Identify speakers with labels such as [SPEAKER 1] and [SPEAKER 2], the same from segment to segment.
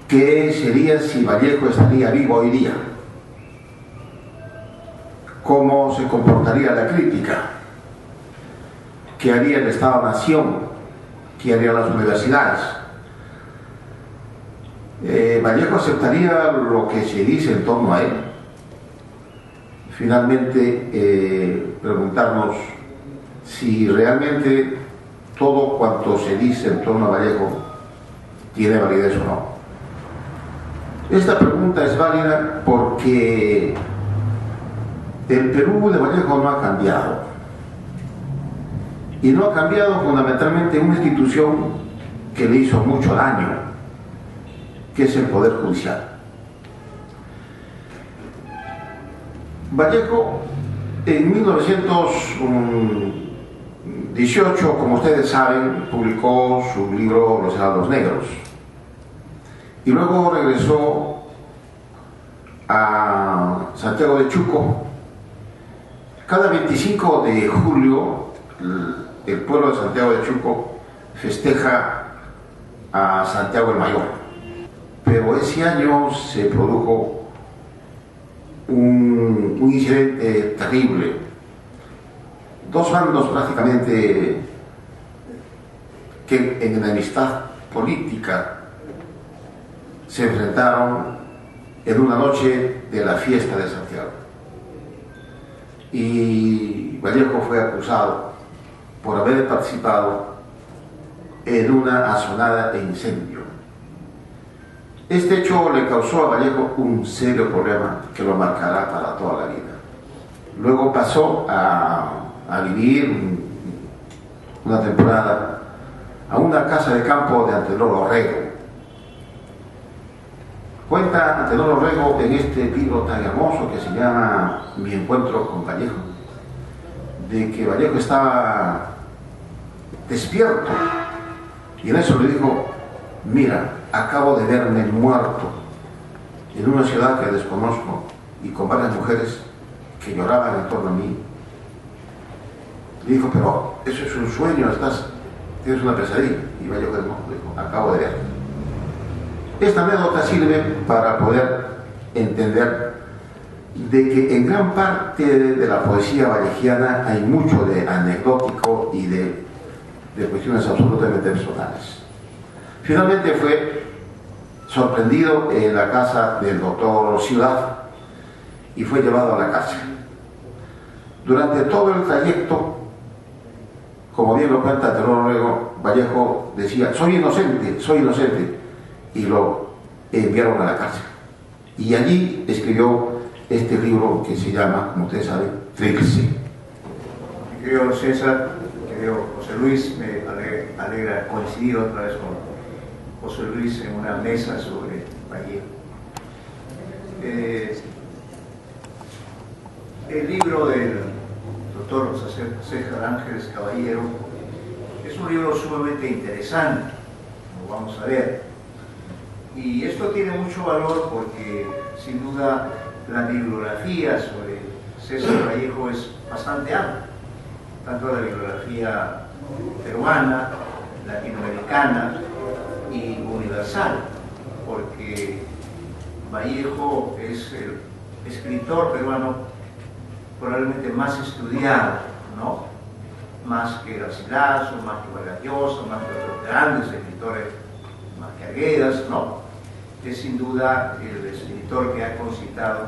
[SPEAKER 1] ¿Qué sería si Vallejo estaría vivo hoy día? ¿Cómo se comportaría la crítica? ¿Qué haría el Estado-Nación? ¿Qué harían las universidades? ¿Vallejo aceptaría lo que se dice en torno a él? Finalmente, preguntarnos si realmente todo cuanto se dice en torno a Vallejo tiene validez o no. Esta pregunta es válida porque el Perú de Vallejo no ha cambiado. Y no ha cambiado fundamentalmente una institución que le hizo mucho daño, que es el Poder Judicial. Vallejo, en 1918, como ustedes saben, publicó su libro Los Heraldos Negros. Y luego regresó a Santiago de Chuco. Cada 25 de julio, el pueblo de Santiago de Chuco festeja a Santiago el Mayor. Pero ese año se produjo un incidente terrible. Dos bandos prácticamente que en enemistad política se enfrentaron en una noche de la fiesta de Santiago. Y Vallejo fue acusado por haber participado en una azonada e incendio. Este hecho le causó a Vallejo un serio problema que lo marcará para toda la vida. Luego pasó a vivir una temporada a una casa de campo de Antenor Orrego. Cuenta Antenor Orrego en este libro tan hermoso que se llama Mi encuentro con Vallejo, de que Vallejo estaba despierto y en eso le dijo: mira, acabo de verme muerto en una ciudad que desconozco y con varias mujeres que lloraban en torno a mí. Le dijo: pero eso es un sueño, tienes una pesadilla. Y Vallejo dijo: acabo de ver. Esta anécdota sirve para poder entender de que en gran parte de la poesía vallejiana hay mucho de anecdótico y de cuestiones absolutamente personales. Finalmente fue sorprendido en la casa del doctor Ciudad y fue llevado a la cárcel. Durante todo el trayecto, como bien lo cuenta Antenor Orrego, Vallejo decía: soy inocente, y lo enviaron a la cárcel. Y allí escribió este libro que se llama, como ustedes saben, Tríplice.
[SPEAKER 2] Mi querido César, mi querido José Luis, me alegra coincidir otra vez con José Luis en una mesa sobre Vallejo. El libro del doctor César Ángeles Caballero es un libro sumamente interesante, lo vamos a ver. Y esto tiene mucho valor porque, sin duda, la bibliografía sobre César Vallejo es bastante amplia, tanto la bibliografía peruana, latinoamericana y universal, porque Vallejo es el escritor peruano probablemente más estudiado, ¿no? Más que Garcilaso, más que Vargas Llosa, más que otros grandes escritores, más que Arguedas, ¿no? Es sin duda el escritor que ha concitado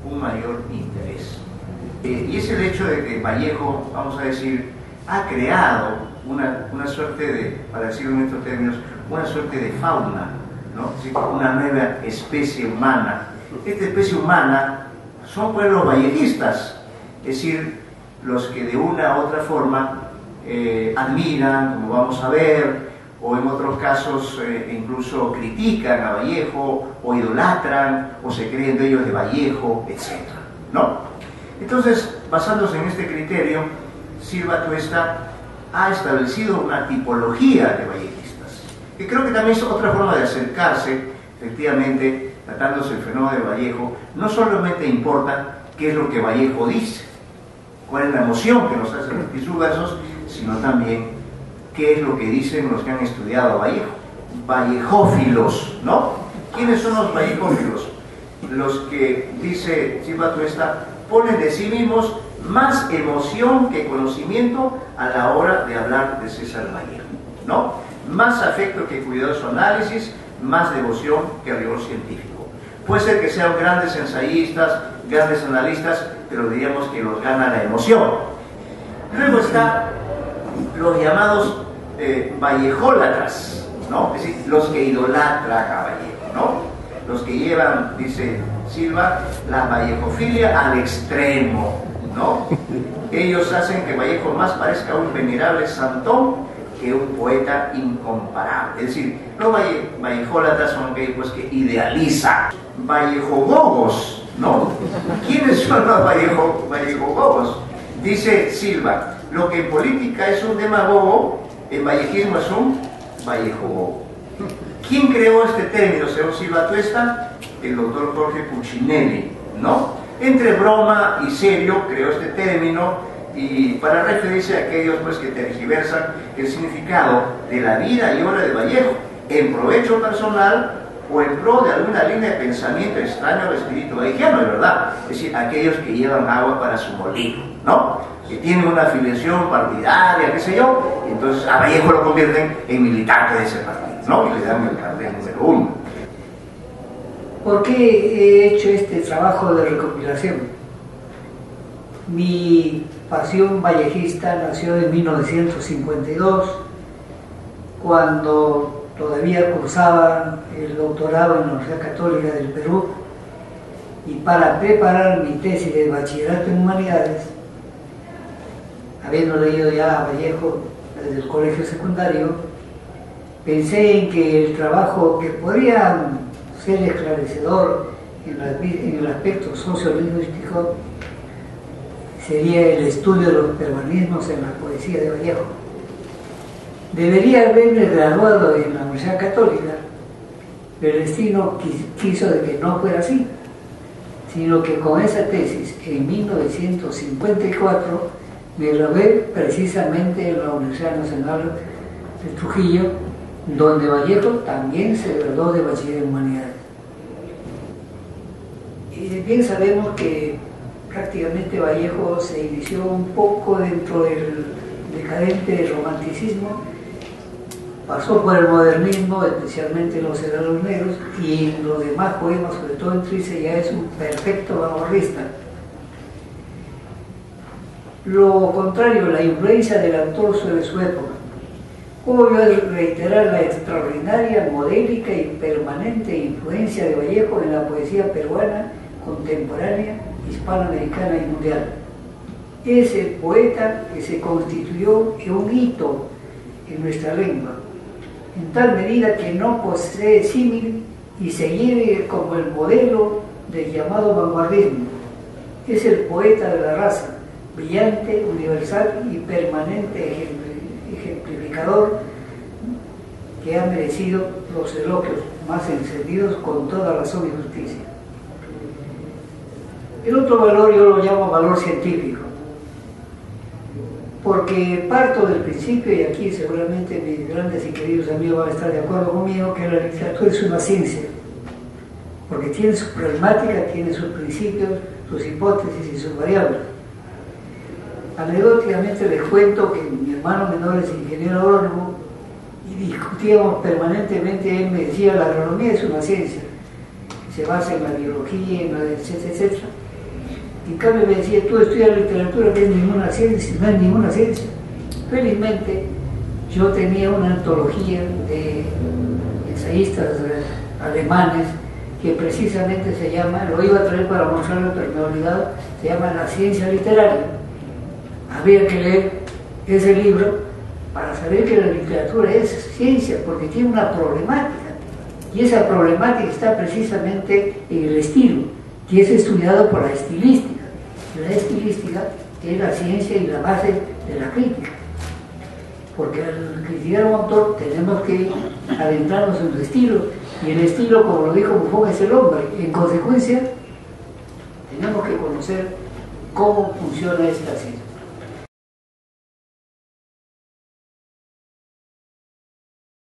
[SPEAKER 2] un mayor interés. Y es el hecho de que Vallejo, vamos a decir, ha creado una suerte de, para decirlo en estos términos, una suerte de fauna, ¿no? Es decir, una nueva especie humana. Esta especie humana son pues los vallejistas, es decir, los que de una u otra forma admiran, como vamos a ver, o en otros casos incluso critican a Vallejo, o idolatran, o se creen dueños de Vallejo, etc., ¿no? Entonces, basándose en este criterio, Silva Tuesta ha establecido una tipología de vallejistas, que creo que también es otra forma de acercarse, efectivamente, tratándose el fenómeno de Vallejo. No solamente importa qué es lo que Vallejo dice, cuál es la emoción que nos hace repetir sus versos, sino también qué es lo que dicen los que han estudiado a Vallejo, vallejófilos, ¿no? ¿Quiénes son los vallejófilos? Los que, dice Silva Tuesta, ponen de sí mismos más emoción que conocimiento a la hora de hablar de César Vallejo, ¿no? Más afecto que cuidadoso análisis, más devoción que rigor científico. Puede ser que sean grandes ensayistas, grandes analistas, pero diríamos que los gana la emoción. Luego está los llamados vallejólatras, ¿no? Es decir, los que idolatran a Vallejo, ¿no? Los que llevan, dice Silva, la vallejofilia al extremo, ¿no? Ellos hacen que Vallejo más parezca un venerable santón que un poeta incomparable. Es decir, los vallejólatras son aquellos pues, que idealizan. Vallejogogos, ¿no? ¿Quiénes son los vallejogogos? Dice Silva, lo que en política es un demagogo, en vallejismo es un vallejogogo. ¿Quién creó este término, según Silva Tuesta? El doctor Jorge Puccinelli, ¿no? Entre broma y serio creó este término y para referirse a aquellos pues, que tergiversan el significado de la vida y obra de Vallejo en provecho personal o en pro de alguna línea de pensamiento extraño al espíritu vallejiano, de verdad. Es decir, aquellos que llevan agua para su molino, ¿no? Que tienen una afiliación partidaria, qué sé yo, y entonces a Vallejo lo convierten en militante de ese partido, ¿no? Y le dan el cartel número 1.
[SPEAKER 3] ¿Por qué he hecho este trabajo de recopilación? Mi pasión vallejista nació en 1952, cuando todavía cursaba el doctorado en la Universidad Católica del Perú, y para preparar mi tesis de bachillerato en humanidades, habiendo leído ya a Vallejo desde el colegio secundario, pensé en que el trabajo que podría ser esclarecedor en el aspecto sociolingüístico sería el estudio de los peruanismos en la poesía de Vallejo. Debería haberme graduado en la Universidad Católica, pero el destino quiso de que no fuera así, sino que con esa tesis, en 1954, me gradué precisamente en la Universidad Nacional de Trujillo, donde Vallejo también se graduó de bachiller en humanidades. Y bien sabemos que prácticamente Vallejo se inició un poco dentro del decadente romanticismo, pasó por el modernismo, especialmente los herederos negros, y en los demás poemas, sobre todo en Trilce, ya es un perfecto vanguardista. Lo contrario, la influencia del autor sobre su época. Puedo reiterar la extraordinaria, modélica y permanente influencia de Vallejo en la poesía peruana, contemporánea, hispanoamericana y mundial. Es el poeta que se constituyó en un hito en nuestra lengua, en tal medida que no posee símil y se lleve como el modelo del llamado vanguardismo. Es el poeta de la raza, brillante, universal y permanente ejemplificador que ha merecido los elogios más encendidos con toda razón y justicia. El otro valor yo lo llamo valor científico, porque parto del principio, y aquí seguramente mis grandes y queridos amigos van a estar de acuerdo conmigo, que la literatura es una ciencia, porque tiene su problemática, tiene sus principios, sus hipótesis y sus variables. Anecdóticamente les cuento que mi hermano menor es ingeniero agrónomo y discutíamos permanentemente. Él me decía, la agronomía es una ciencia, se basa en la biología, en la etcétera, etcétera. En cambio me decía, tú estudias literatura, que es ninguna ciencia, no es ninguna ciencia. Felizmente yo tenía una antología de ensayistas alemanes que precisamente se llama, lo iba a traer para mostrarlo, pero me he olvidado, se llama La ciencia literaria. Había que leer ese libro para saber que la literatura es ciencia, porque tiene una problemática, y esa problemática está precisamente en el estilo, que es estudiado por la estilística. La estilística es la ciencia y la base de la crítica, porque al criticar a un autor tenemos que adentrarnos en su estilo, y el estilo, como lo dijo Buffon, es el hombre. En consecuencia, tenemos que conocer cómo funciona esta ciencia.